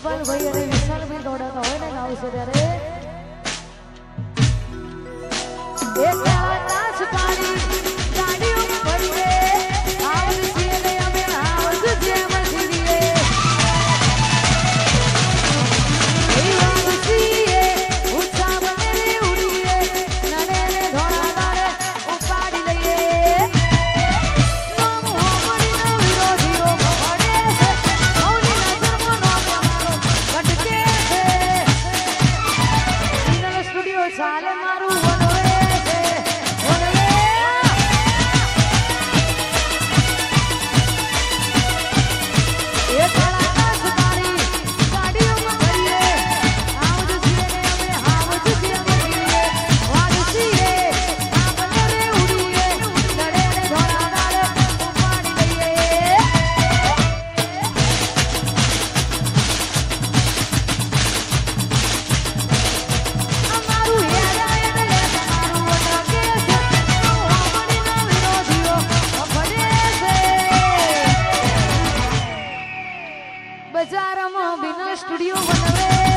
ગોપાલભાઈ અને વિશાલભાઈ દોડાતા હોય ને આવશે ત્યારે એક નાચ પાડી ગાડીઓ ભરીએ આવજ છીએ અમે આવજ જેમ જીવીએ એ આવજીએ ઉત્સાહ બને ઉડીએ નડે ને ધોળા તારે ઉપાડી લઈએ નામ હોમરીનો વિરોધીઓ ભડે છે મૌની નજરમાં નો મારો કટકે છે ઇનલ સ્ટુડિયો ચાલે મારું બજારમાં બિના સ્ટુડિયો બનાવે